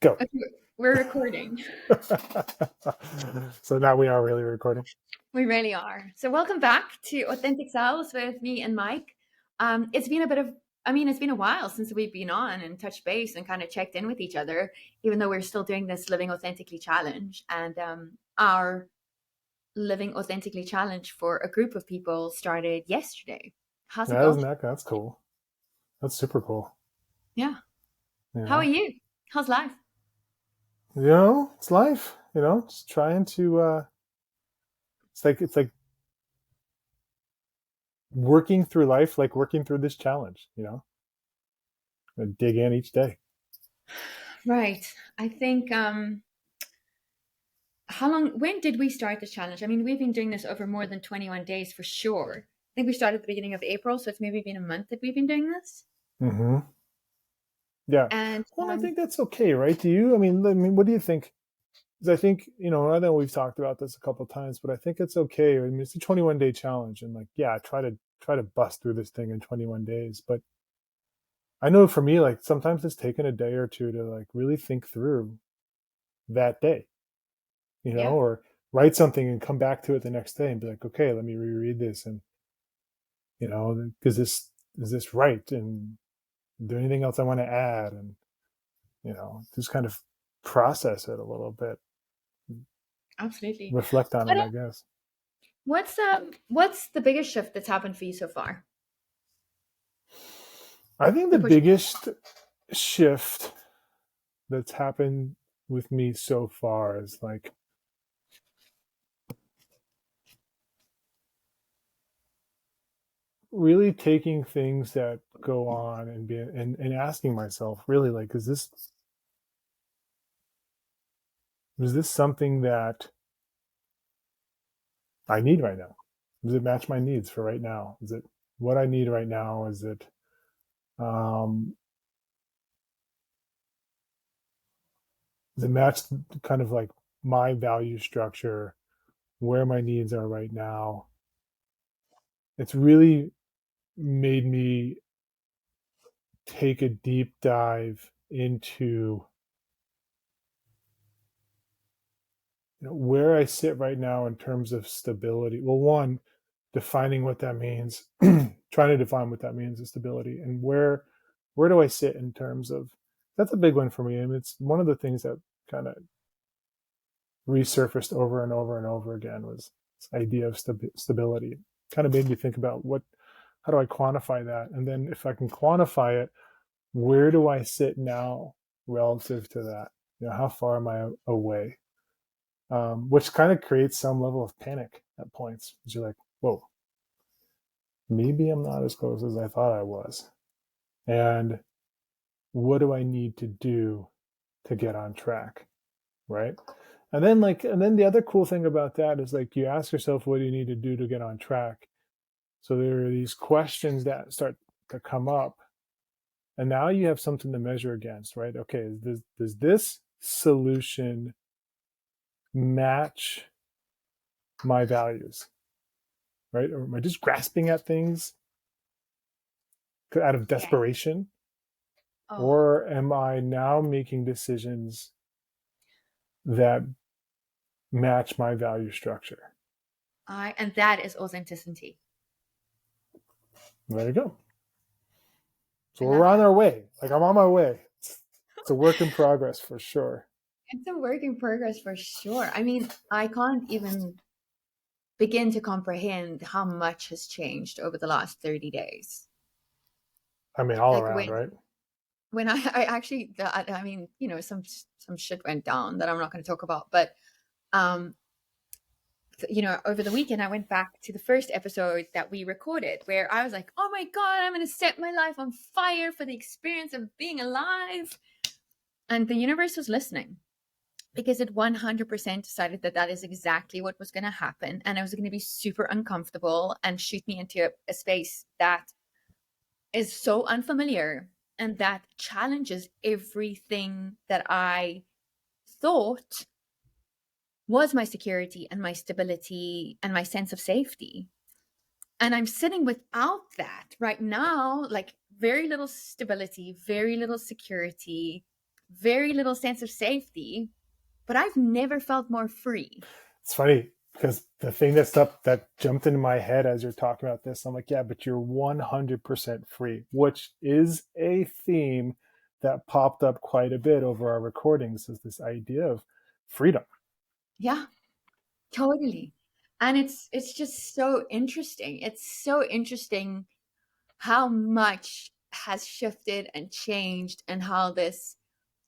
Go. Okay, we're recording. So now we are really recording. We really are. So welcome back to Authentic Selves with me and Mike. It's been a bit of, it's been a while since we've been on and touched base and kind of checked in with each other, even though we're still doing this Living Authentically challenge. And our Living Authentically challenge for a group of people started yesterday. How's it Yeah, going? isn't that's cool. That's super cool. Yeah. You How are know, you? How's life? it's life. Just trying to. It's like working through life, like working through this challenge. And dig in each day. Right. I think when did we start the challenge? I mean, we've been doing this over more than 21 days for sure. I think we started at the beginning of April, so it's maybe been a month that we've been doing this. Mm-hmm. Yeah. And Well, I think that's okay, right? Do you? I mean, what do you think? Because I think I know we've talked about this a couple of times, but I think it's okay. I mean, it's a 21-day challenge, and like, yeah, try to bust through this thing in 21 days. But I know for me, like sometimes it's taken a day or two to like really think through that day, yeah, or write something and come back to it the next day and be like, okay, let me reread this, and because this is this right, and is there anything else I want to add, and just kind of process it a little bit, absolutely. reflect on What, it, I guess. what's the biggest shift that's happened for you so far? I think the To push. biggest shift that's happened with me so far is like really taking things that go on and and asking myself really, like, is this something that I need right now? Does it match my needs for right now? Is it what I need right now? Is it um does it match kind of like my value structure, where my needs are right now? It's really made me take a deep dive into where I sit right now in terms of stability. Well, one, defining what that means, trying to define what that means is stability, and where do I sit in terms of that's a big one for me. And it's one of the things that kind of resurfaced over and over and over again was this idea of stability. Kind of made me think about how do I quantify that, and then if I can quantify it, where do I sit now relative to that? How far am I away? Which kind of creates some level of panic at points. Because you're like, whoa, maybe I'm not as close as I thought I was. And what do I need to do to get on track? Right. And then the other cool thing about that is like you ask yourself, what do you need to do to get on track? So there are these questions that start to come up. And now you have something to measure against, right? Okay, does this solution match my values? Right? Or am I just grasping at things out of Yeah. desperation? Oh, Or am I now making decisions that match my value structure? and that is authenticity. There you go. So I we're love on that. our way. Like I'm on my way. It's a work in progress for sure. It's a work in progress for sure. I mean, I can't even begin to comprehend how much has changed over the last 30 days. I mean, all Like around, right? when I actually, I mean, some shit went down that I'm not going to talk about, but um, over the weekend I went back to the first episode that we recorded, where I was like, oh my god, I'm going to set my life on fire for the experience of being alive, and the universe was listening because it 100% decided that that is exactly what was going to happen, and it was going to be super uncomfortable and shoot me into a space that is so unfamiliar and that challenges everything that I thought was my security and my stability and my sense of safety. And I'm sitting without that right now, like very little stability, very little security, very little sense of safety, but I've never felt more free. It's funny because the thing that jumped into my head as you're talking about this, I'm like, yeah, but you're 100% free, which is a theme that popped up quite a bit over our recordings, is this idea of freedom. Yeah, totally. And it's just so interesting. It's so interesting how much has shifted and changed, and how this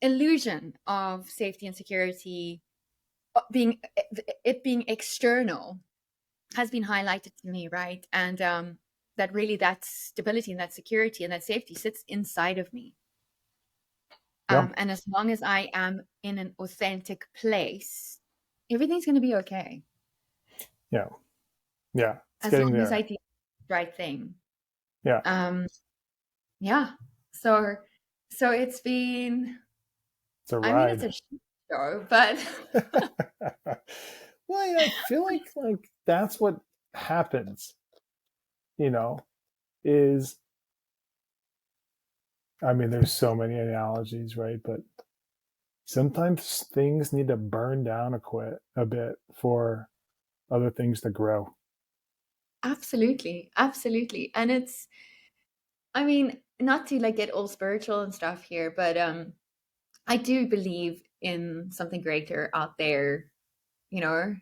illusion of safety and security being it being external has been highlighted to me, right? And that really that stability and that security and that safety sits inside of me. Yeah, And as long as I am in an authentic place, everything's going to be okay. yeah, yeah. It's As getting long as I there. do the right thing. Yeah, Um, yeah. So, so it's been. it's a I mean, it's ride. a shit show, but Well, yeah, I feel like that's what happens. You know, is I mean, there's so many analogies, right? But sometimes things need to burn down a bit for other things to grow. absolutely, absolutely. And it's. I mean, not to like get all spiritual and stuff here, but I do believe in something greater out there, you know,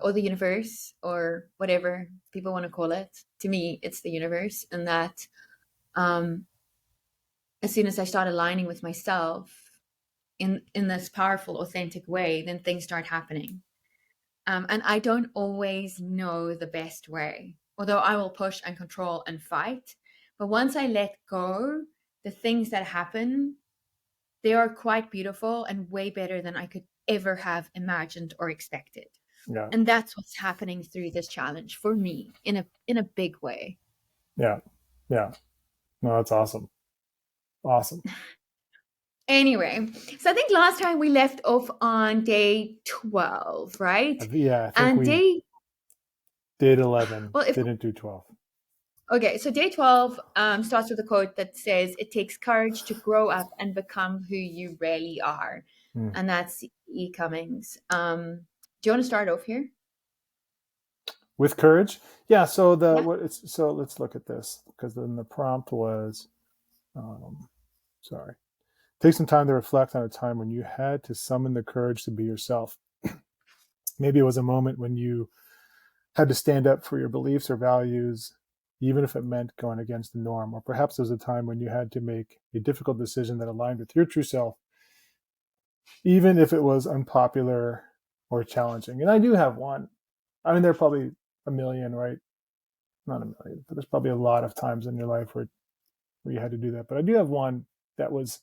or the universe or whatever people want to call it. To me, it's the universe, and that um, as soon as I start aligning with myself in this powerful, authentic way, then things start happening. And I don't always know the best way, although I will push and control and fight. But once I let go, the things that happen, they are quite beautiful and way better than I could ever have imagined or expected. Yeah, And that's what's happening through this challenge for me in a big way. yeah, yeah. No, that's awesome. Awesome. Anyway, so I think last time we left off on day 12, right? Yeah, I think And we day did 11, well, if didn't do 12. okay, so day 12 starts with a quote that says, "It takes courage to grow up and become who you really are." Hmm. And that's E. Cummings. Do you want to start off here? With courage. Yeah. So the Yeah. what it's so let's look at this because then the prompt was, um, sorry, take some time to reflect on a time when you had to summon the courage to be yourself. Maybe it was a moment when you had to stand up for your beliefs or values, even if it meant going against the norm. Or perhaps it was a time when you had to make a difficult decision that aligned with your true self, even if it was unpopular or challenging. And I do have one. I mean, there are probably a million, right? Not a million, but there's probably a lot of times in your life where you had to do that. But I do have one that was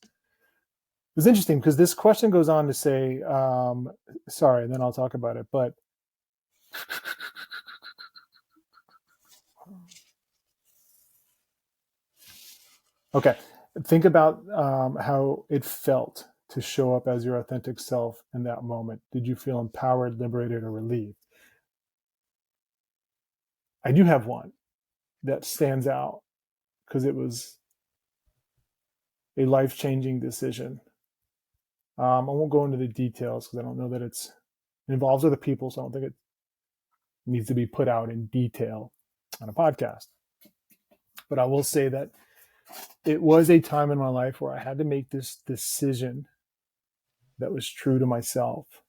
interesting because this question goes on to say, sorry, and then I'll talk about it. But okay, think about how it felt to show up as your authentic self in that moment. Did you feel empowered, liberated, or relieved? I do have one that stands out because it was a life changing decision. I won't go into the details because I don't know that it involves other people, so I don't think it needs to be put out in detail on a podcast. But I will say that it was a time in my life where I had to make this decision that was true to myself.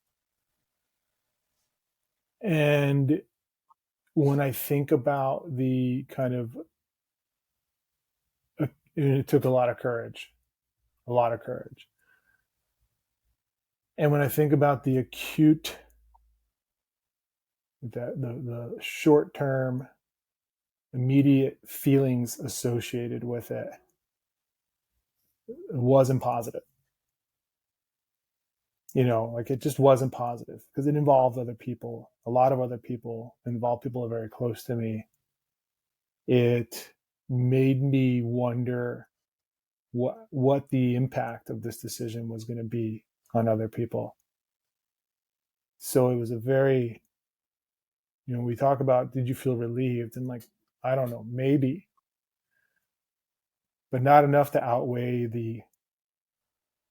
And when I think about the kind of, it took a lot of courage, a lot of courage. And when I think about the acute, the short term, immediate feelings associated with it, it wasn't positive. Like it just wasn't positive because it involved other people, a lot of other people, involved people very close to me. It made me wonder what the impact of this decision was going to be on other people. So it was a very, we talk about, did you feel relieved? And like, I don't know, maybe, but not enough to outweigh the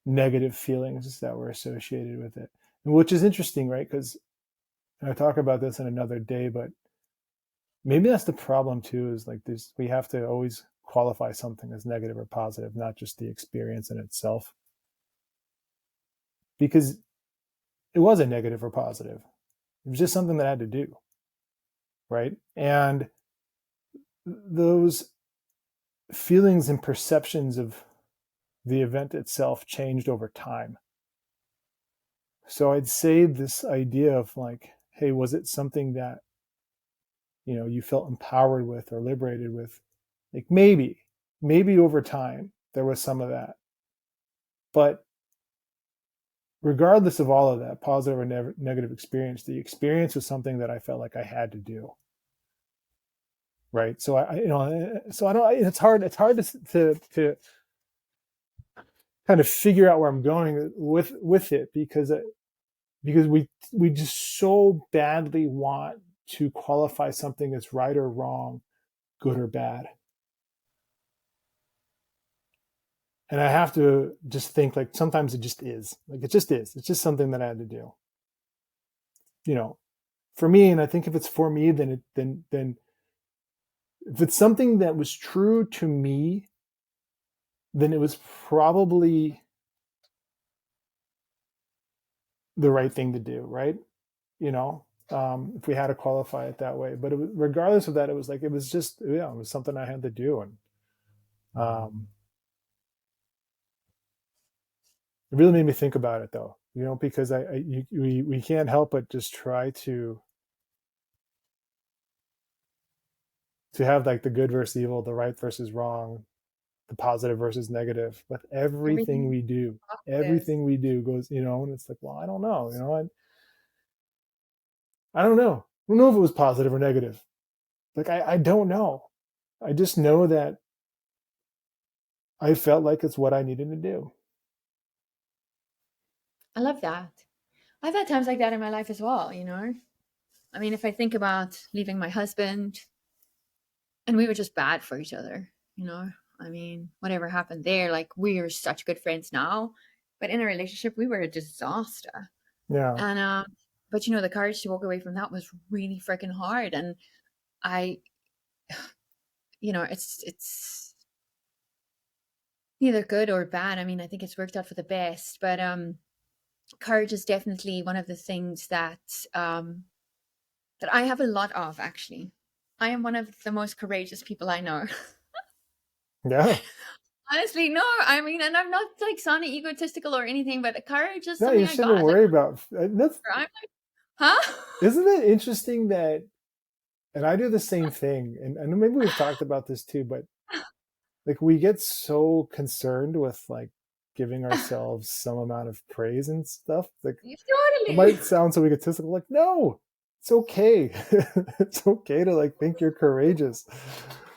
negative feelings that were associated with it. And which is interesting, right? Because I talk about this in another day, but maybe that's the problem too, is like this, we have to always qualify something as negative or positive, not just the experience in itself. Because it was a negative or positive. It was just something that I had to do. Right. And those feelings and perceptions of the event itself changed over time. So I'd say this idea of like, hey, was it something that, you felt empowered with or liberated with? Like maybe over time there was some of that. But regardless of all of that, positive or negative experience, the experience was something that I felt like I had to do. Right. So so I don't, it's hard to kind of figure out where I'm going with it, because we just so badly want to qualify something as right or wrong, good or bad. And I have to just think like sometimes it just is. Like it just is. It's just something that I had to do. You know, for me, and I think if it's for me, then if it's something that was true to me, then it was probably the right thing to do, right? If we had to qualify it that way. But regardless of that, it was like, it was just, it was something I had to do. And um, it really made me think about it though, because we can't help but just try to have like the good versus evil, the right versus wrong, the positive versus negative with everything Everything we do. is. Everything we do goes, and it's like, well, I don't know, I don't know. I don't know if it was positive or negative. Like, I don't know. I just know that I felt like it's what I needed to do. I love that. I've had times like that in my life as well, you know? I mean, if I think about leaving my husband, and we were just bad for each other, you know? I mean, whatever happened there, like we're such good friends now, but in a relationship, we were a disaster. Yeah. And but the courage to walk away from that was really freaking hard. And I, it's neither good or bad. I mean, I think it's worked out for the best. But courage is definitely one of the things that I have a lot of, actually. I am one of the most courageous people I know. Yeah. Honestly, no, I mean, and I'm not like sounding egotistical or anything, but courage is No, something you I shouldn't got. Like, worry about that's I'm like, huh? isn't it interesting that, and I do the same thing, and maybe we've talked about this too, but like we get so concerned with like giving ourselves some amount of praise and stuff. Like it Totally. might sound so egotistical, like, no, it's okay. It's okay to like think you're courageous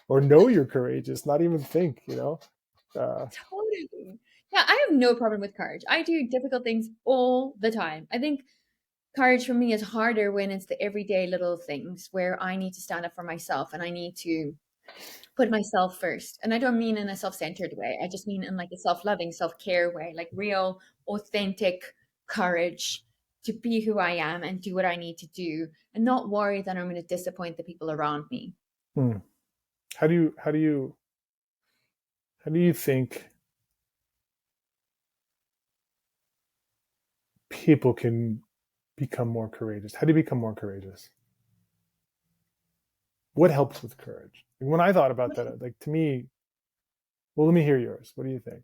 or know you're courageous, not even think, Totally. Yeah, I have no problem with courage. I do difficult things all the time. I think courage for me is harder when it's the everyday little things where I need to stand up for myself and I need to put myself first. And I don't mean in a self-centered way. I just mean in like a self-loving, self-care way, like real, authentic courage to be who I am and do what I need to do and not worry that I'm going to disappoint the people around me. hmm. How do you think people can become more courageous? How do you become more courageous? What helps with courage? When I thought about that, like to me, well, let me hear yours. What do you think?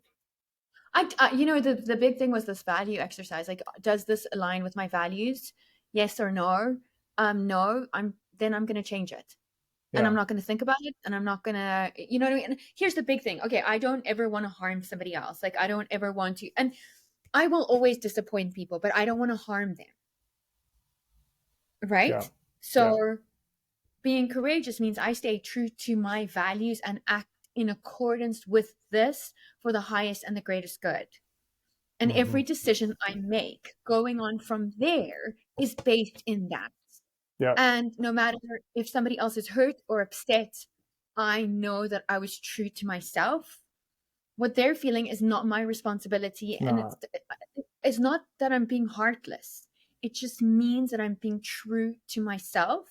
The big thing was this value exercise. Like, does this align with my values? Yes or no? No. I'm going to change it, and I'm Yeah. not going to think about it, and I'm not going to, you know what I mean? And here's the big thing. Okay, I don't ever want to harm somebody else. Like, I don't ever want to, and I will always disappoint people, but I don't want to harm them, Yeah. right? Yeah. So being courageous means I stay true to my values and act in accordance with this for the highest and the greatest good. And Hmm. every decision I make going on from there is based in that. Yeah. And no matter if somebody else is hurt or upset, I know that I was true to myself what they're feeling is not my responsibility, It's and not. it's not that I'm being heartless. It just means that I'm being true to myself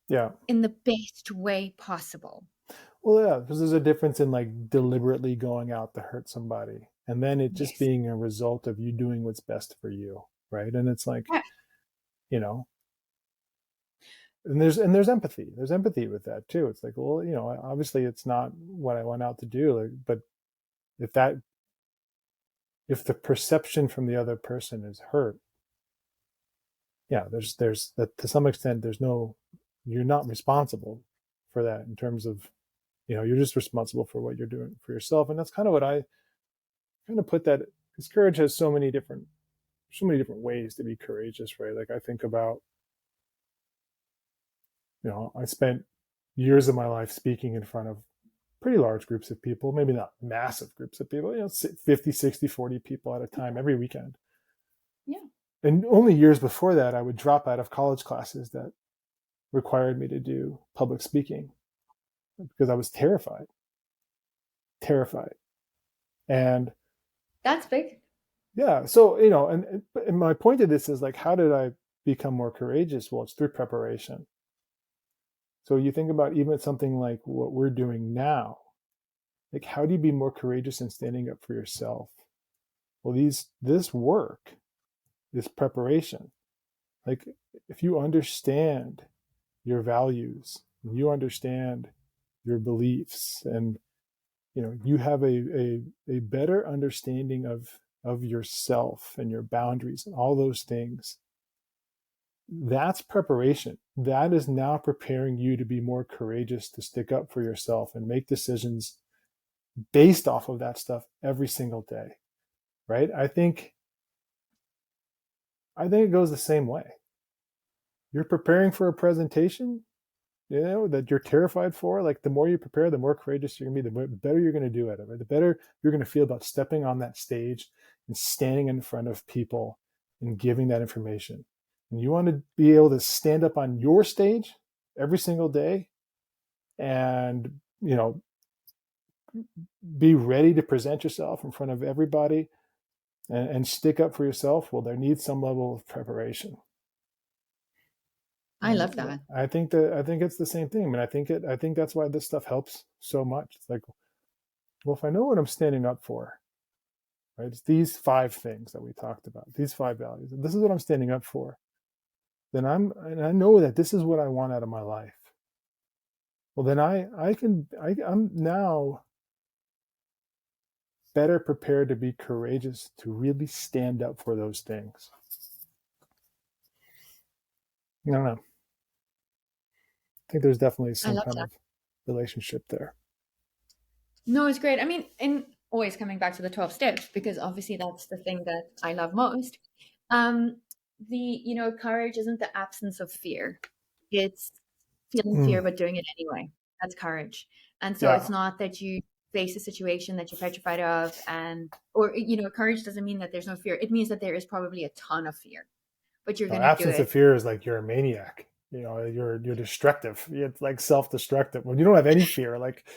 Yeah. in the best way possible. Well, yeah, because there's a difference in like deliberately going out to hurt somebody and then it just Yes. being a result of you doing what's best for you, right? And it's like, Yeah. you know, and there's empathy. There's empathy with that too. It's like, well, obviously it's not what I went out to do, like, but if that if the perception from the other person is hurt, yeah, there's that to some extent there's no you're not responsible for that in terms of you're just responsible for what you're doing for yourself. And that's kind of what I kind of put that because courage has so many different ways to be courageous, right? Like I think about, I spent years of my life speaking in front of pretty large groups of people, maybe not massive groups of people, 50, 60, 40 people at a time every weekend. Yeah. And only years before that, I would drop out of college classes that required me to do public speaking because I was terrified. And That's big. yeah, so, and my point of this is like, how did I become more courageous? Well, it's through preparation. So you think about even something like what we're doing now, like how do you be more courageous in standing up for yourself? Well, this work, this preparation, like if you understand your values, you understand your beliefs, and you have a better understanding of yourself and your boundaries and all those things. That's preparation. That is now preparing you to be more courageous to stick up for yourself and make decisions based off of that stuff every single day, right? I think it goes the same way. You're preparing for a presentation, that you're terrified for. Like the more you prepare, the more courageous you're gonna be, the better you're gonna do at it, right? The better you're gonna feel about stepping on that stage and standing in front of people and giving that information. And you want to be able to stand up on your stage every single day and be ready to present yourself in front of everybody and stick up for yourself. Well, there needs some level of preparation. I love that. I think it's the same thing. I mean, I think that's why this stuff helps so much. It's like, well, if I know what I'm standing up for, right? It's these 5 things that we talked about, these 5 values. And this is what I'm standing up for. Then I know that this is what I want out of my life. Well, then I'm now better prepared to be courageous to really stand up for those things. I don't know. I think there's definitely I some love kind that. of relationship there. No, it's great. I mean, in always coming back to the 12 steps, because obviously that's the thing that I love most. Um, courage isn't the absence of fear. It's feeling Mm, fear but doing it anyway. That's courage. And so it's yeah. not that you face a situation that you're petrified of, or courage doesn't mean that there's no fear. It means that there is probably a ton of fear, but you're No, going to do absence of it. fear is like you're a maniac. You're destructive. It's like self-destructive. When you don't have any fear, like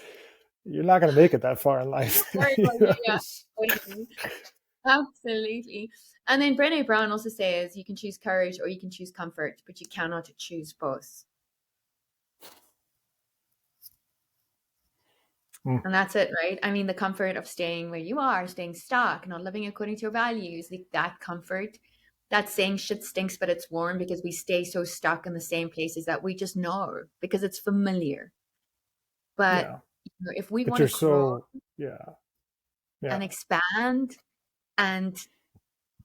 you're not going to make it that far in life. Sorry, You but know? yeah, totally. Absolutely. And then Brené Brown also says you can choose courage or you can choose comfort, but you cannot choose both. Mm, And that's it, right? I mean, the comfort of staying where you are, staying stuck, not living according to your values, like that comfort, that saying shit stinks, but it's warm because we stay so stuck in the same places that we just know because it's familiar. But yeah, if we but want to you're grow so yeah, and yeah. expand and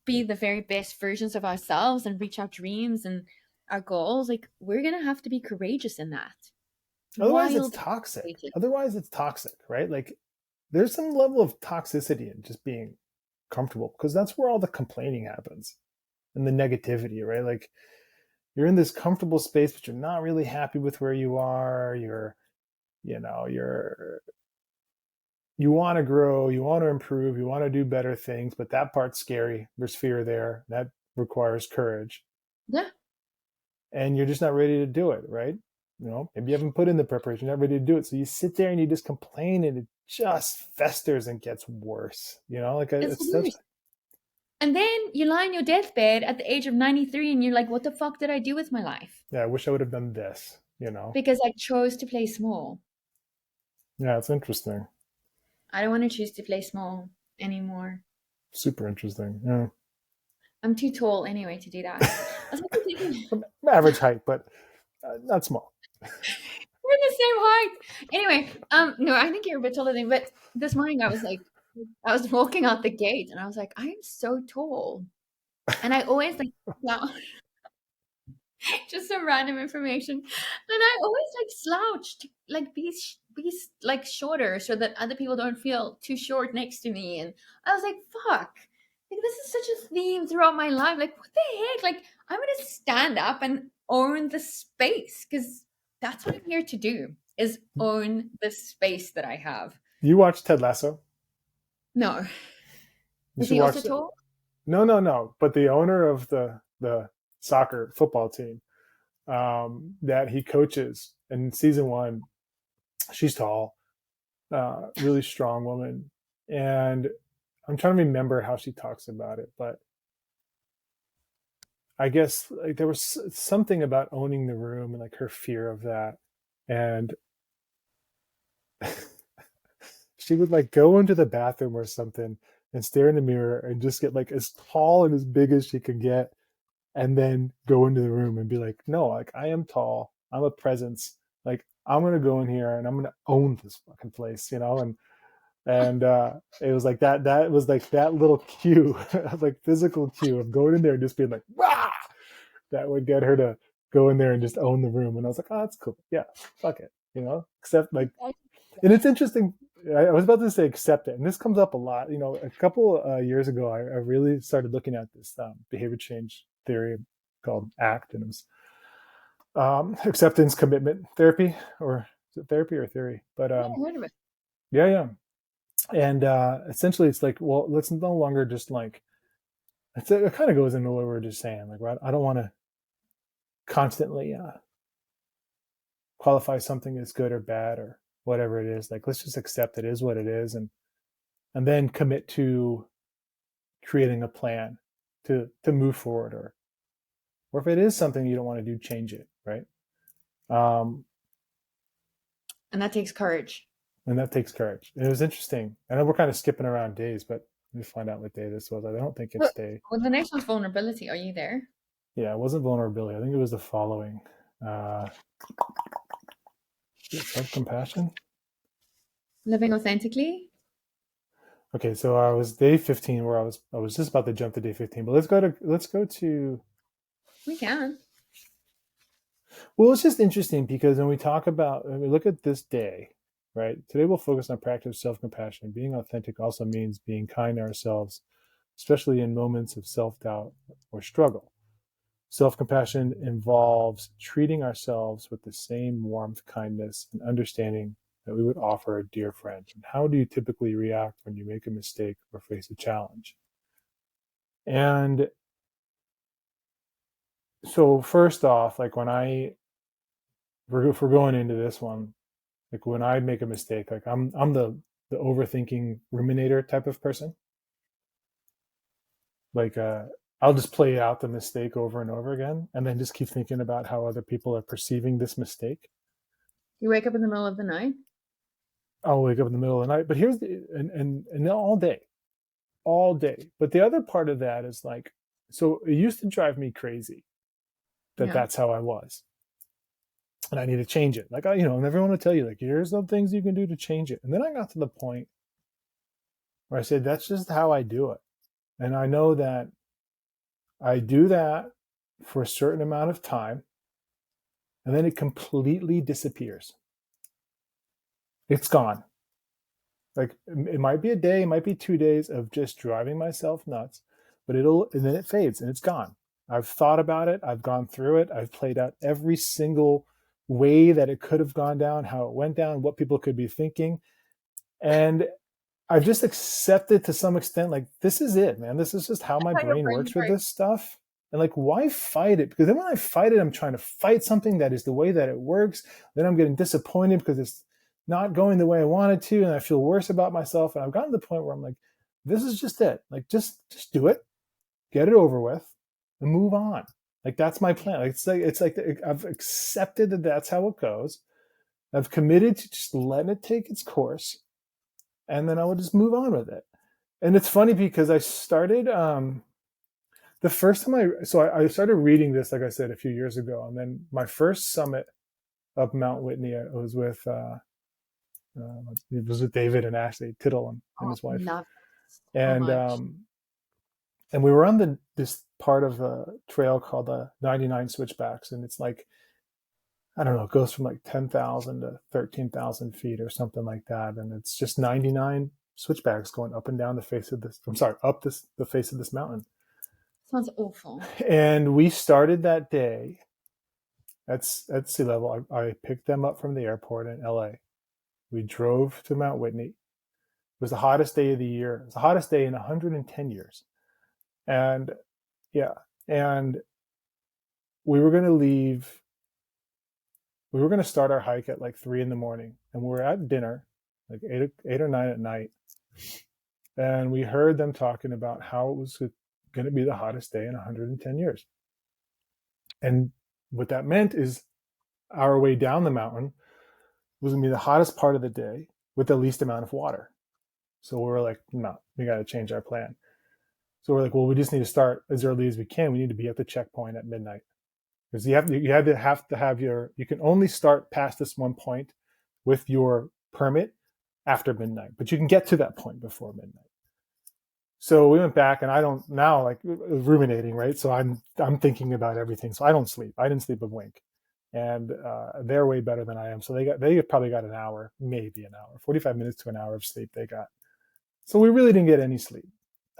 be the very best versions of ourselves and reach our dreams and our goals, like we're going to have to be courageous in that. Otherwise, it's Wild toxic. courageous. Otherwise, it's toxic, right? Like there's some level of toxicity in just being comfortable because that's where all the complaining happens and the negativity, right? Like you're in this comfortable space, but you're not really happy with where you are. You want to grow, you want to improve, you want to do better things, but that part's scary. There's fear there. That requires courage. Yeah. And you're just not ready to do it, right? Maybe you haven't put in the preparation, you're not ready to do it. So you sit there and you just complain and it just festers and gets worse. Like It's it's the stuff. worst. And then you lie on your deathbed at the age of 93 and you're like, what the fuck did I do with my life? Yeah, I wish I would have done this. Because I chose to play small. Yeah, it's interesting. I don't want to choose to play small anymore. Super interesting. Yeah. I'm too tall anyway to do that. I was actually thinking I'm average height, but not small. we're the same height. Anyway, no, I think you're a bit taller than me. But this morning I was like, I was walking out the gate and I was like, I am so tall. And I always like, yeah, just some random information. And I always like slouched, like be like shorter so that other people don't feel too short next to me. And I was like, fuck. Like this is such a theme throughout my life. Like what the heck? Like I'm gonna stand up and own the space because that's what I'm here to do is own the space that I have. You watch Ted Lasso? No. You Is should he also watch. tall? No, no, no. But the owner of the soccer football team that he coaches in season one, she's tall, really strong woman, and I'm trying to remember how she talks about it, but I guess like there was something about owning the room and like her fear of that, and she would like go into the bathroom or something and stare in the mirror and just get like as tall and as big as she could get, and then go into the room and be like, no, like I am tall, I'm a presence, like I'm gonna go in here and I'm gonna own this fucking place. And it was like that was like that little cue, like physical cue of going in there and just being like, Wah! That would get her to go in there and just own the room. And I was like, oh, that's cool, yeah, fuck it. Except like, and it's interesting, I was about to say accept it, and this comes up a lot. A couple years ago, I really started looking at this behavior change theory called ACT, and it was acceptance commitment therapy, or is it therapy or theory? But Yeah, I heard of it. yeah, yeah. And essentially it's like, well, let's no longer just like, it kind of goes into what we were just saying, like, right, I don't want to constantly qualify something as good or bad or whatever it is. Like, let's just accept it is what it is, and then commit to creating a plan to move forward, or if it is something you don't want to do, change it, right? um And that takes courage. and that takes courage. And it was interesting. I know we're kind of skipping around days, but let me find out what day this was. I don't think it's Well, day. well, the next one's vulnerability. Are you there? Yeah, it wasn't vulnerability. I think it was the following. uh Self-compassion. Living authentically? Okay, so I was day 15, where I was just about to jump to day 15, but let's go to. We can. Well, it's just interesting because when we look at this day, right? Today we'll focus on practice of self-compassion. Being authentic also means being kind to ourselves, especially in moments of self-doubt or struggle. Self-compassion involves treating ourselves with the same warmth, kindness, and understanding that we would offer a dear friend. And how do you typically react when you make a mistake or face a challenge? And so first off, like if we're going into this one, like when I make a mistake, like I'm the overthinking ruminator type of person. Like I'll just play out the mistake over and over again, and then just keep thinking about how other people are perceiving this mistake. You wake up in the middle of the night? I'll wake up in the middle of the night, but here's the and all day, all day. But the other part of that is like, so it used to drive me crazy that Yeah. that's how I was, and I need to change it. Like and everyone will tell you like, here's some things you can do to change it. And then I got to the point where I said, that's just how I do it, and I know that I do that for a certain amount of time, and then it completely disappears. It's gone. Like it might be a day, it might be 2 days of just driving myself nuts, but and then it fades and it's gone. I've thought about it, I've gone through it, I've played out every single way that it could have gone down, how it went down, what people could be thinking. And I've just accepted to some extent, like, this is it, man. This is just how That's my how your brain brain works with works. this stuff. And like, why fight it? Because then when I fight it, I'm trying to fight something that is the way that it works. Then I'm getting disappointed because it's not going the way I wanted to, and I feel worse about myself. And I've gotten to the point where I'm like, this is just it. Like, just do it, get it over with, and move on. Like, that's my plan. Like, it's like I've accepted that that's how it goes. I've committed to just letting it take its course, and then I will just move on with it. And it's funny because I started the first time I started reading this, like I said, a few years ago, and then my first summit up Mount Whitney, it was with David and Ashley Tittle and Oh, his wife, love so and much. we were on this part of the trail called the 99 Switchbacks, and it's like, I don't know, it goes from like 10,000 to 13,000 feet or something like that, and it's just 99 switchbacks going up and down the face of this. I'm sorry, up the face of this mountain. Sounds awful. And we started that day at sea level. I picked them up from the airport in LA. We drove to Mount Whitney. It was the hottest day of the year. It was the hottest day in 110 years. And yeah, and we were going to leave. We were going to start our hike at like 3 in the morning, and we were at dinner, like eight or 9 at night. And we heard them talking about how it was going to be the hottest day in 110 years. And what that meant is our way down the mountain was going to be the hottest part of the day with the least amount of water. So we were like, no, we got to change our plan. So we're like, well, we just need to start as early as we can. We need to be at the checkpoint at midnight, because you can only start past this one point with your permit after midnight, but you can get to that point before midnight. So we went back, and I don't now, like, ruminating, right? So I'm thinking about everything. So I don't sleep. I didn't sleep a wink, and they're way better than I am. So they probably got an hour, maybe an hour, 45 minutes to an hour of sleep they got. So we really didn't get any sleep,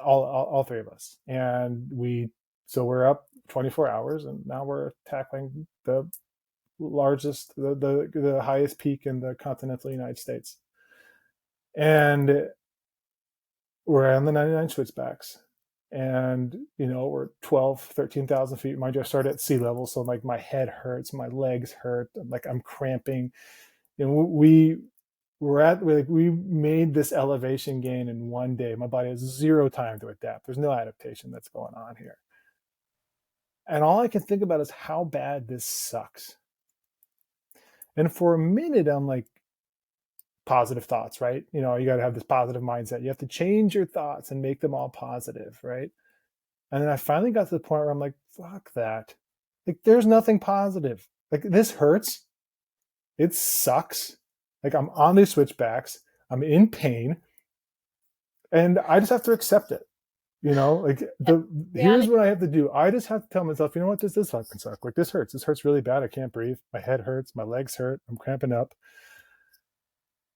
all three of us, and we're up 24 hours, and now we're tackling the largest, the highest peak in the continental United States, and we're on the 99 switchbacks, and we're 12 13,000 feet. Mind you, I started at sea level, so like my head hurts, my legs hurt, like I'm cramping. We made this elevation gain in one day. My body has zero time to adapt. There's no adaptation that's going on here, and all I can think about is how bad this sucks. And for a minute, I'm like, positive thoughts, right? You got to have this positive mindset. You have to change your thoughts and make them all positive, right? And then I finally got to the point where I'm like, fuck that. Like, there's nothing positive. Like, this hurts. It sucks. Like, I'm on these switchbacks. I'm in pain. And I just have to accept it. Like, here's Reality. what I have to do. I just have to tell myself, you know what, this does fucking suck. Like, this hurts. This hurts really bad. I can't breathe. My head hurts. My legs hurt. I'm cramping up.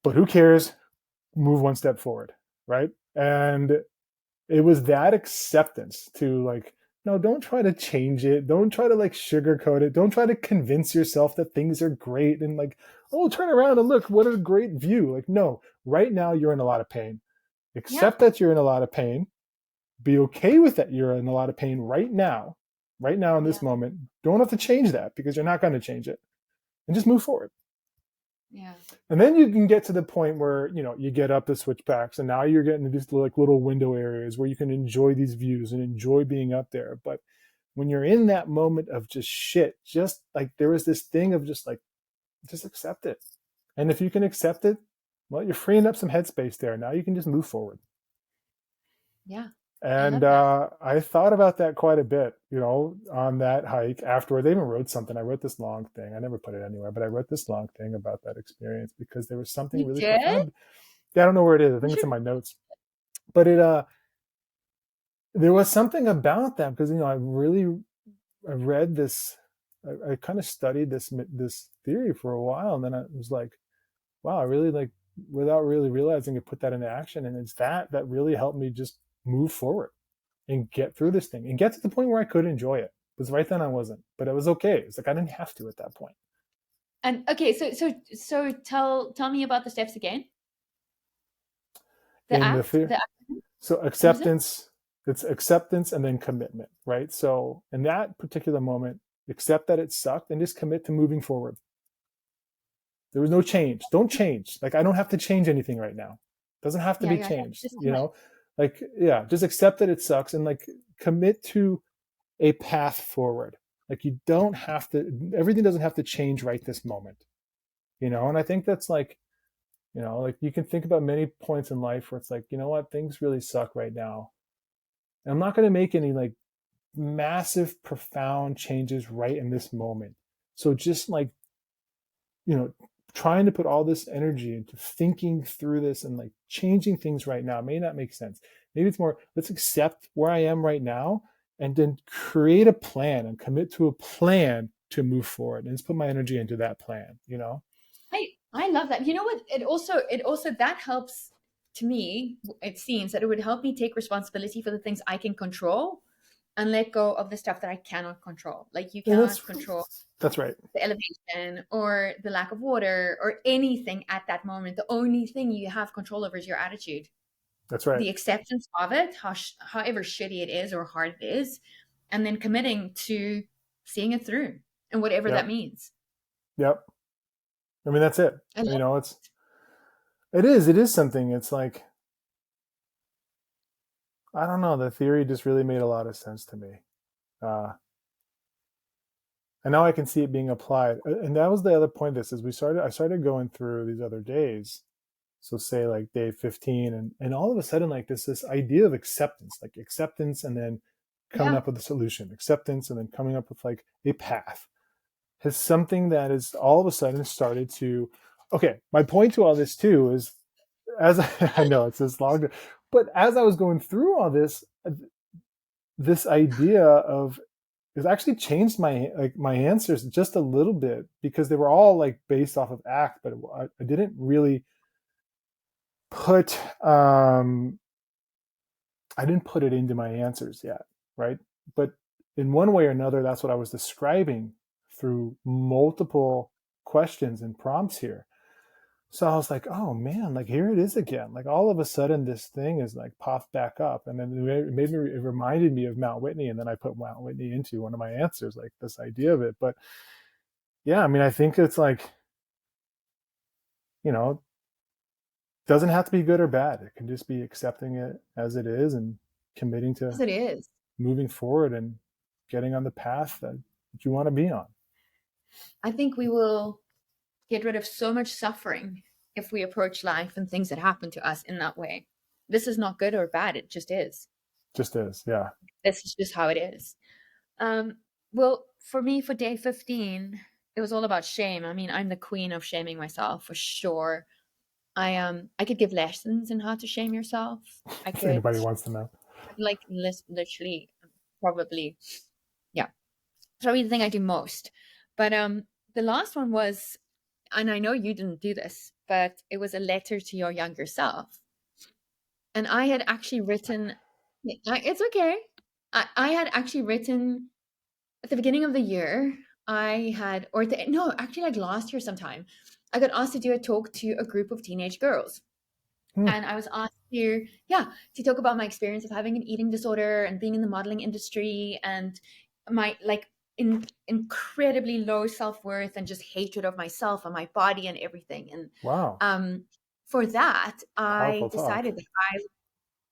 But who cares? Move one step forward, right? And it was that acceptance to, like, no, don't try to change it. Don't try to, like, sugarcoat it. Don't try to convince yourself that things are great and, like, oh, turn around and look, what a great view. Like, no, right now you're in a lot of pain. Yeah. Accept that you're in a lot of pain. Be okay with that you're in a lot of pain right now in this Yeah. moment. Don't have to change that, because you're not going to change it, and just move forward. Yeah. And then you can get to the point where, you get up the switchbacks, and now you're getting these, like, little window areas where you can enjoy these views and enjoy being up there. But when you're in that moment of just shit, just like, there was this thing of just like, just accept it. And if you can accept it, well, you're freeing up some headspace there. Now you can just move forward. Yeah. I And love that. I thought about that quite a bit, on that hike afterward. They even wrote something. I wrote this long thing. I never put it anywhere, but I wrote this long thing about that experience, because there was something You really did? profound. Yeah, I don't know where it is. I You think it's should. in my notes. But there was something about that, because I read this. I kind of studied this theory for a while, and then I was like, wow, I really, like, without really realizing it, put that into action, and it's that really helped me just move forward and get through this thing and get to the point where I could enjoy it. Because right then I wasn't, but it was okay. It's like I didn't have to at that point. And okay, so tell me about the steps again. The In the act, fear, the so what was it? acceptance, It's acceptance and then commitment, right? So in that particular moment, accept that it sucked and just commit to moving forward. There was no change. Don't change. Like, I don't have to change anything right now. It doesn't have to Yeah, be yeah, yeah. changed, Just commit. like, yeah, just accept that it sucks and like commit to a path forward. Like, you don't have to, everything doesn't have to change right this moment. And I think that's like, like you can think about many points in life where it's like, you know what, things really suck right now. And I'm not going to make any like massive, profound changes right in this moment. So just like, you know, trying to put all this energy into thinking through this and like changing things right now may not make sense. Maybe it's more, let's accept where I am right now and then create a plan and commit to a plan to move forward. And let's put my energy into that plan. I love that. You know what? It also that helps to me. It seems that it would help me take responsibility for the things I can control and let go of the stuff that I cannot control. Like you And that's cannot control that's right. the elevation or the lack of water or anything at that moment. The only thing you have control over is your attitude, That's right. the acceptance of it, however shitty it is or hard it is, and then committing to seeing it through and whatever that Yep. means. Yep. I mean, that's it. I love It is something. It's like, I don't know. The theory just really made a lot of sense to me. Uh, and now I can see it being applied. And that was the other point. This is I started going through these other days. So say like day 15 and all of a sudden like this idea of acceptance, like acceptance and then coming yeah. up with a solution, acceptance and then coming up with like a path has something that is all of a sudden started to, okay, my point to all this too is as I know it's this long, but as I was going through all this idea of it actually changed my answers just a little bit because they were all like based off of act, but I didn't really put I didn't put it into my answers yet, right? But in one way or another, that's what I was describing through multiple questions and prompts here. So I was like, oh man, like here it is again. Like all of a sudden this thing is like popped back up. And then it reminded me of Mount Whitney. And then I put Mount Whitney into one of my answers, like this idea of it. But yeah, I mean, I think it's like, you know, doesn't have to be good or bad. It can just be accepting it as it is and committing As to it is. moving forward and getting on the path that you want to be on. I think we will get rid of so much suffering if we approach life and things that happen to us in that way. This is not good or bad. It just is. Just is, yeah. This is just how it is. Um, well, for me, for day 15, it was all about shame. I mean, I'm the queen of shaming myself for sure. I could give lessons in how to shame yourself. I If could anybody wants to know. like literally probably yeah. It's probably the thing I do most. But the last one was, and I know you didn't do this, but it was a letter to your younger self. And I had actually written, it's okay. I had actually written at the beginning of the year, I had, or no, actually like last year sometime, I got asked to do a talk to a group of teenage girls. Hmm. And I was asked to, yeah, to talk about my experience of having an eating disorder and being in the modeling industry and my like incredibly low self-worth and just hatred of myself and my body and everything. And Wow. um, for that, Powerful I talk. decided that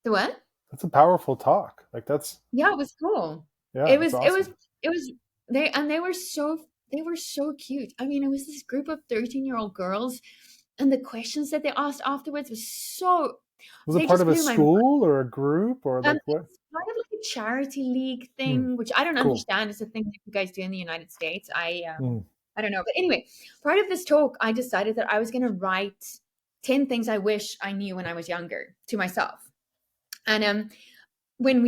the what? That's a powerful talk. Like that's, Yeah, it was cool. yeah, It that's was it was awesome. it was they were so cute. I mean, it was this group of 13-year-old girls and the questions that they asked afterwards was so Was it they part just of a blew my mind. school or a group or like what? It's kind of like a charity league Hmm. thing, which I don't Cool. understand. It's a thing that you guys do in the United States. Hmm. I don't know. But anyway, part of this talk, I decided that I was gonna write 10 things I wish I knew when I was younger to myself. And when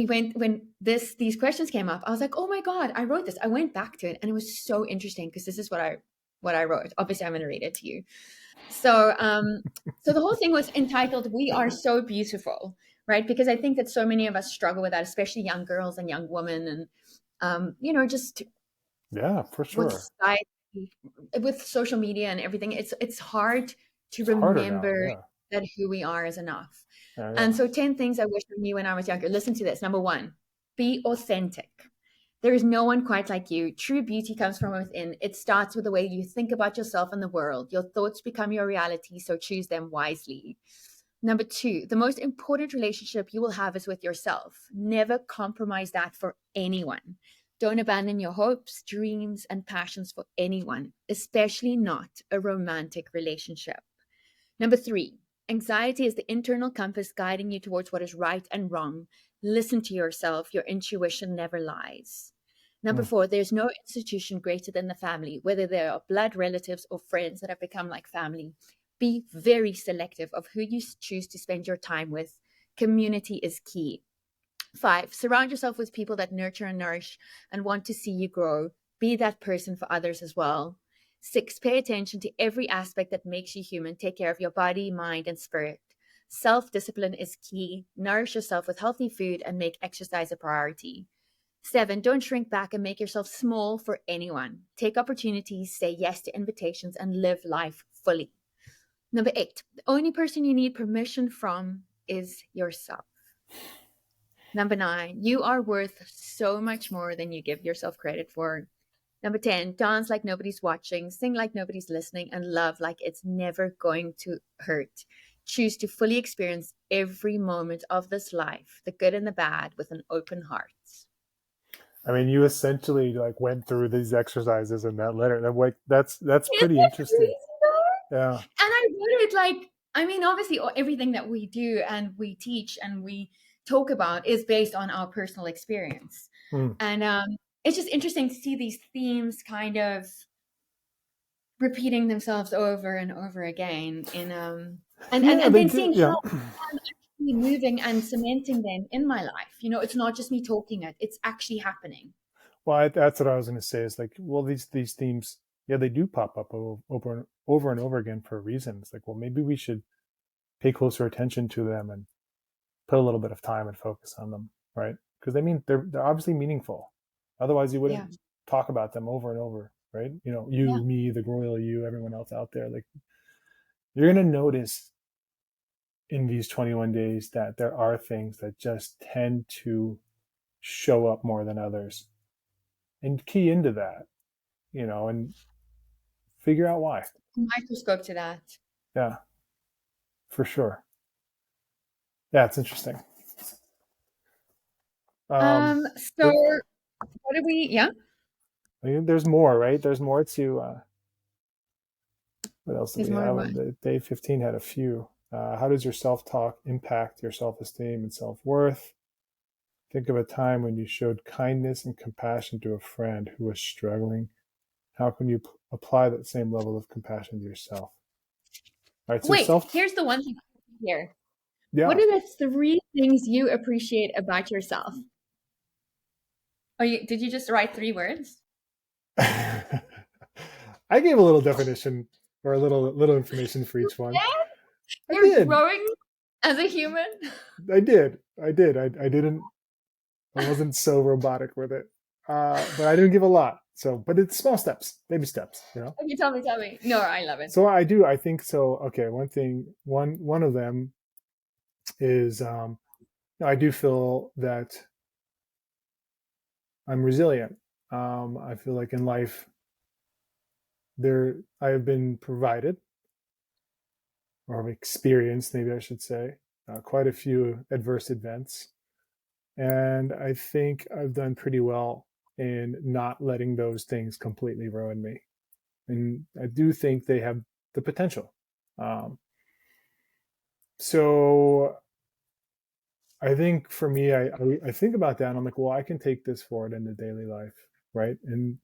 these questions came up, I was like, oh my God, I wrote this. I went back to it and it was so interesting because this is what I wrote. Obviously, I'm gonna read it to you. So the whole thing was entitled "We Are So Beautiful," right? Because I think that so many of us struggle with that, especially young girls and young women, and just Yeah, for with sure. society, with social media and everything. It's hard to It's harder now. remember Yeah. that who we are is enough. Yeah. And so 10 things I wish I knew when I was younger. Listen to this. Number one, be authentic. There is no one quite like you. True beauty comes from within. It starts with the way you think about yourself and the world. Your thoughts become your reality, so choose them wisely. Number two, the most important relationship you will have is with yourself. Never compromise that for anyone. Don't abandon your hopes, dreams, and passions for anyone, especially not a romantic relationship. Number three, anxiety is the internal compass guiding you towards what is right and wrong. Listen to yourself. Your intuition never lies. Number Mm. four, there's no institution greater than the family, whether they are blood relatives or friends that have become like family. Be very selective of who you choose to spend your time with. Community is key. Five, surround yourself with people that nurture and nourish and want to see you grow. Be that person for others as well. Six, pay attention to every aspect that makes you human. Take care of your body, mind, and spirit. Self discipline is key. Nourish yourself with healthy food and make exercise a priority. Seven, don't shrink back and make yourself small for anyone. Take opportunities, say yes to invitations, and live life fully. Number eight, the only person you need permission from is yourself. Number nine, you are worth so much more than you give yourself credit for. Number 10, dance like nobody's watching, sing like nobody's listening, and love like it's never going to hurt. Choose to fully experience every moment of this life, the good and the bad, with an open heart. I mean, you essentially like went through these exercises in that letter. That like that's Isn't pretty it interesting. crazy though? Yeah. And I wrote it like, I mean, obviously, everything that we do and we teach and we talk about is based on our personal experience. Mm. And it's just interesting to see these themes kind of repeating themselves over and over again in Yeah, and they then do. seeing how Yeah. I'm actually moving and cementing them in my life. You know, it's not just me talking it, it's actually happening. Well, that's what I was going to say. Is like, well, these themes, yeah, they do pop up over and over again for a reason. It's like, well, maybe we should pay closer attention to them and put a little bit of time and focus on them, right? Because they mean they're obviously meaningful. Otherwise, you Yeah. wouldn't talk about them over and over, right? You know, Yeah. you, me, the royal you, everyone else out there. Like, you're going to notice in these 21 days that there are things that just tend to show up more than others, and key into that, and figure out why. Microscope to that. Yeah, for sure. Yeah, it's interesting. Um, So there, what do we yeah? I mean, there's more, right? There's more to. What else do There's we more and have? more. The day 15 had a few. How does your self-talk impact your self-esteem and self-worth? Think of a time when you showed kindness and compassion to a friend who was struggling. How can you apply that same level of compassion to yourself? All right, so Wait, self, here's the one thing here. What yeah. are the three things you appreciate about yourself? Did you just write three words? I gave a little definition or a little information for each one. I You're did. growing as a human. I did. I did. I didn't. I wasn't so robotic with it, but I didn't give a lot. So, but it's small steps, baby steps. Okay, tell me, tell me. No, I love it. So I do. I think so. Okay, one of them is I do feel that I'm resilient. I feel like in life there I have been provided or experienced, maybe I should say, quite a few adverse events, and I think I've done pretty well in not letting those things completely ruin me. And I do think they have the potential. Um, so I think for me, I think about that and I'm like, well, I can take this forward into daily life, right? And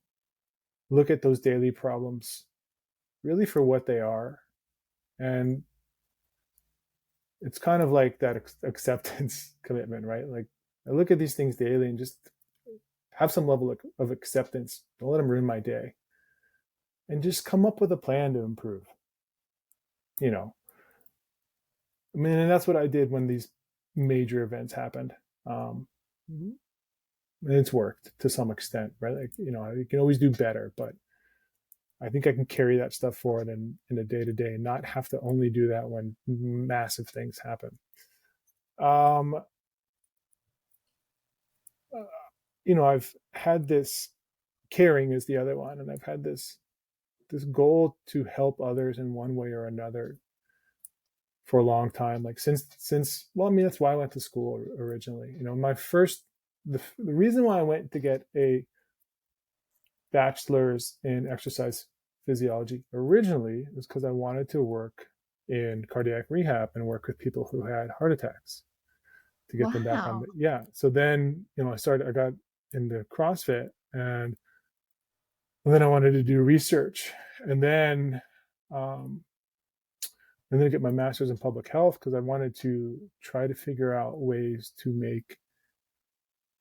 look at those daily problems really for what they are. And it's kind of like that acceptance commitment, right? Like I look at these things daily and just have some level of acceptance. Don't let them ruin my day. And just come up with a plan to improve. You know, I mean, and that's what I did when these major events happened. And it's worked to some extent, right? Like, you can always do better, but I think I can carry that stuff forward in a day to day and not have to only do that when massive things happen. Um, uh, I've had this, caring is the other one, and I've had this goal to help others in one way or another for a long time. Like since well, I mean that's why I went to school originally. My first the reason why I went to get a bachelor's in exercise physiology originally was because I wanted to work in cardiac rehab and work with people who had heart attacks to get them back on Wow. yeah. So then, I got into CrossFit, and then I wanted to do research, and then um, get my master's in public health because I wanted to try to figure out ways to make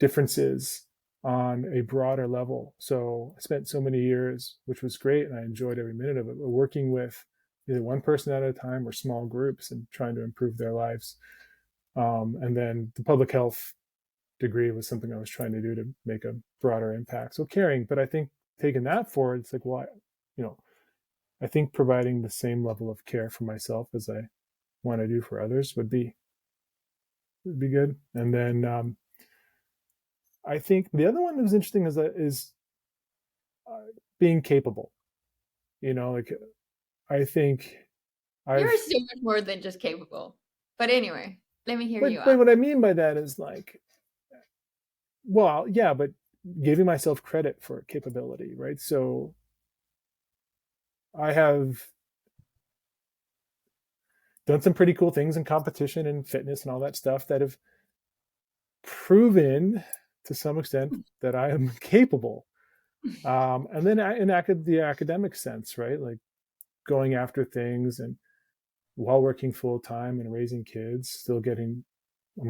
differences on a broader level. So I spent so many years, which was great, and I enjoyed every minute of it, but working with either one person at a time or small groups and trying to improve their lives. And then the public health degree was something I was trying to do to make a broader impact. So caring, but I think taking that forward, it's like, well, you know, I think providing the same level of care for myself as I want to do for others would be good. And then I think the other one that was interesting is being capable. Like I think You're I've, so much more than just capable. But anyway, let me hear you but out. what I mean by that is like, well, yeah, but giving myself credit for capability, right? So I have done some pretty cool things in competition and fitness and all that stuff that have proven to some extent that I am capable. And then the academic sense, right? Like going after things and while working full time and raising kids, I'm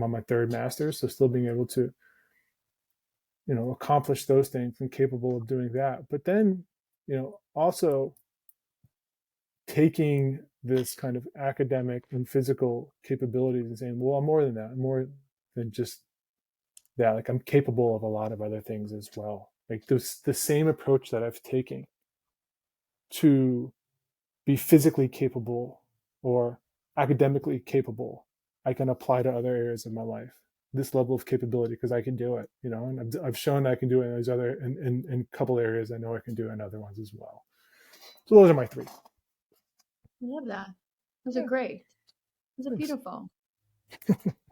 on my third master's, so still being able to, accomplish those things and capable of doing that. But then, also taking this kind of academic and physical capabilities and saying, well, I'm more than that. I'm more than just that. Like I'm capable of a lot of other things as well. Like the same approach that I've taken to be physically capable or academically capable, I can apply to other areas of my life. This level of capability because I can do it, and I've shown I can do it in those other in a couple areas. I know I can do it in other ones as well. So those are my three. I love that. Those are Yeah, great. Those are thanks. beautiful.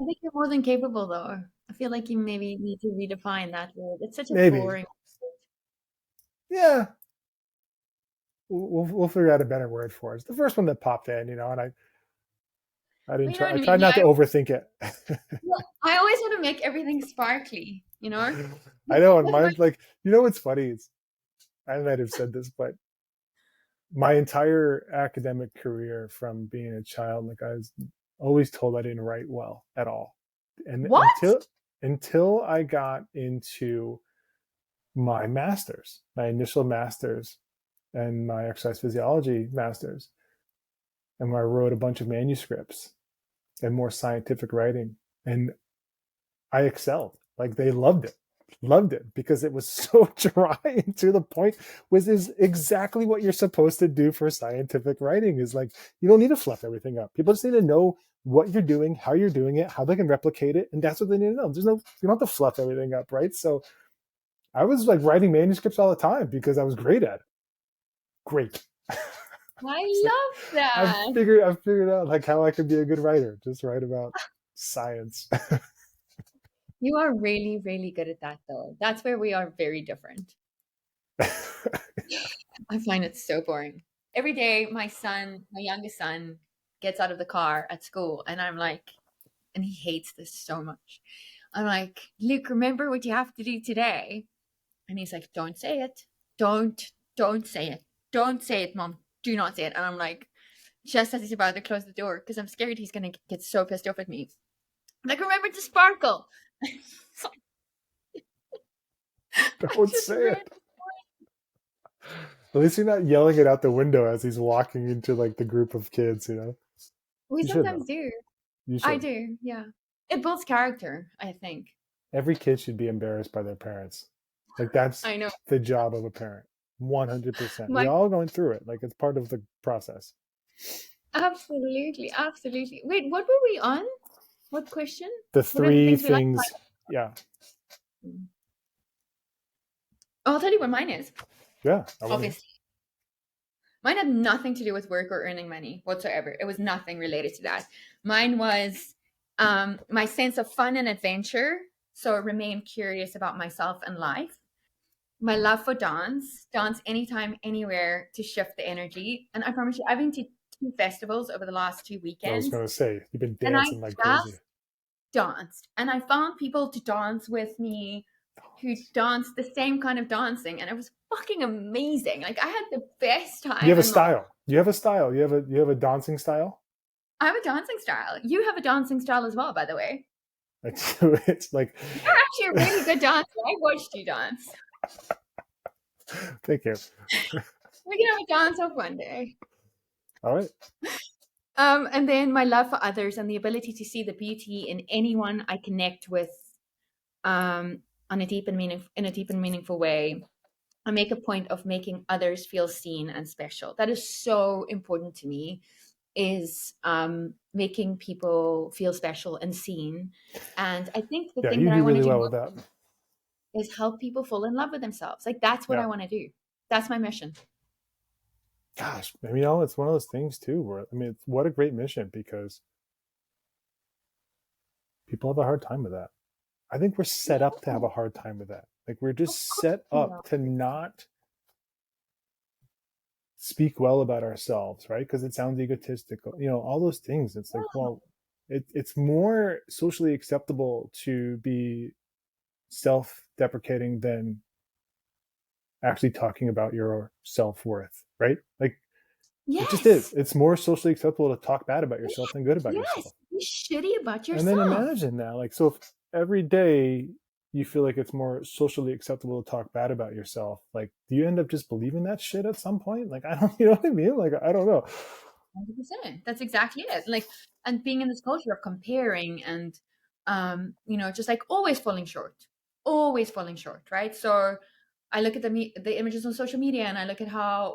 I think you're more than capable, though. I feel like you maybe need to redefine that word. It's such a Maybe. boring word. Yeah, we'll figure out a better word for it. It's the first one that popped in, and I Well, didn't you know try. what I I mean? tried not to overthink it. Well, I always want to make everything sparkly, you know? I know, and That's my, mine's like, what's funny is I might have said this, but my entire academic career from being a child, like I was always told I didn't write well at all. And what? until I got into my master's, my initial master's and my exercise physiology master's, and where I wrote a bunch of manuscripts and more scientific writing. And I excelled. Like they loved it because it was so dry and to the point. Was is exactly what you're supposed to do for scientific writing. Is like you don't need to fluff everything up. People just need to know what you're doing, how you're doing it, how they can replicate it, and that's what they need to know. You don't have to fluff everything up, right? So I was like writing manuscripts all the time because I was great at it. Great. I It's like love that. I've figured out like how I could be a good writer. Just write about science. You are really, really good at that, though. That's where we are very different. I find it so boring. Every day, my youngest son, gets out of the car at school, and I'm like, and he hates this so much. I'm like, Luke, remember what you have to do today? And he's like, don't say it. Don't say it. Don't say it, mom. Do not say it. And I'm like, just as he's about to close the door, because I'm scared he's going to get so pissed off at me. I'm like, remember to sparkle. I Don't just say read. it. At least you're not yelling it out the window as he's walking into like the group of kids. We You should sometimes though. do. You I should. do. Yeah. It builds character, I think. Every kid should be embarrassed by their parents. Like that's I know. the job of a parent. 100%. We My all going through it. Like it's part of the process. Absolutely, absolutely. Wait, what were we on? What question? The What are the three things we like? things. Yeah. Oh, I'll tell you what mine is. Yeah. I want to hear. Obviously, mine had nothing to do with work or earning money whatsoever. It was nothing related to that. Mine was my sense of fun and adventure. So remain curious about myself and life. My love for dance anytime, anywhere to shift the energy. And I promise you, I've been to 2 festivals over the last 2 weekends, Going to say, you've been and I dancing like crazy. just danced. And I found people to dance with me who danced the same kind of dancing, and it was fucking amazing. Like I had the best You time have a in my life. style. You have a style. You have a dancing style. I have a dancing style. You have a dancing style as well, by the way. It's like, You're actually a really good dancer. I watched you dance. thank you. We can have a dance off one day. All right. And then my love for others and the ability to see the beauty in anyone I connect with, on a deep and meaningful way. I make a point of making others feel seen and special. That is so important to me. Is making people feel special and seen. And I think the Yeah, thing you that I do want to really do well with that. most is help people fall in love with themselves. Like that's what Yeah. I want to do. That's my mission. Gosh, it's one of those things too. Where what a great mission, because people have a hard time with that. I think we're set up to have a hard time with that. Like we're Of just course set we up are. to not speak well about ourselves, right? Because it sounds egotistical, all those things. It's like, well, it's more socially acceptable to be self-deprecating than actually talking about your self-worth, right? Like it just is. Yes. It's more socially acceptable to talk bad about yourself than good about Yes. yourself. Be shitty about And then yourself. imagine that, like, so if every day you feel like it's more socially acceptable to talk bad about yourself, like, do you end up just believing that shit at some point? Like, I don't, you know what I mean? Like, I don't know. 100%. That's exactly it. Like, and being in this culture of comparing and, just like always falling short, right? So I look at the images on social media and I look at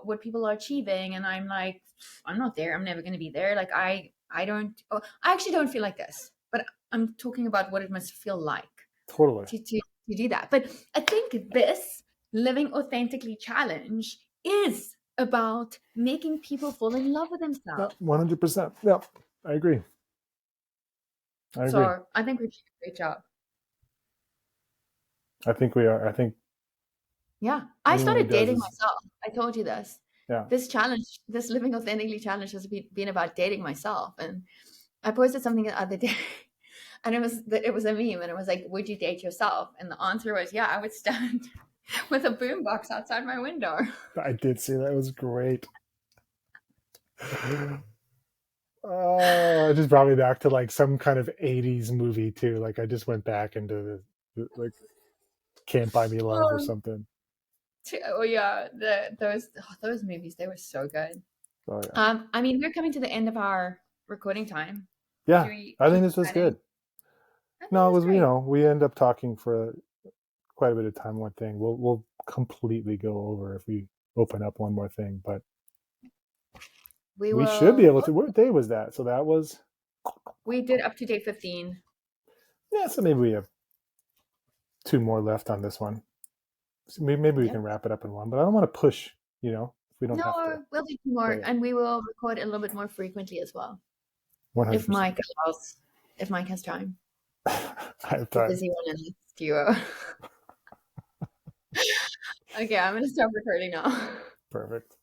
what people are achieving, and I'm like, I'm not there. I'm never going to be there. Like, I don't. Oh, I actually don't feel like this, but I'm talking about what it must feel like Totally. to do that. But I think this living authentically challenge is about making people fall in love with Yeah, themselves. 100%. Yeah, I agree. I agree. So I think we did a great job. I think we are. I think Yeah. I anyone who started does dating is, myself. I told you this. yeah. This challenge, this living authentically challenge has been about dating myself. And I posted something the other day and it was a meme, and it was like, would you date yourself? And the answer was, yeah, I would stand with a boombox outside my window. I did see that. It was great. Oh, it just brought me back to like some kind of 80s movie too. Like I just went back into like Can't Buy Me Love or Oh, something. oh yeah, those movies, they were so good. Oh yeah. I mean, we're coming to the end of our recording time. Should Yeah, we I think keep this was chatting? good. I think No, it it was was, great. we end up talking for quite a bit of time. One thing we'll completely go over if we open up one more thing, but We we should be will. able to. What day was that? So that was, We did up to date 15. yeah. So maybe we have two more left on this one. So maybe we Yep. can wrap it up in one, but I don't want to push. If we don't have to. No, we'll do two Yeah, more, yeah. and we will record a little bit more frequently as well. If 100%. Mike allows, if Mike has time. I have The time. busy one in this duo. Okay, I'm gonna stop recording now. Perfect.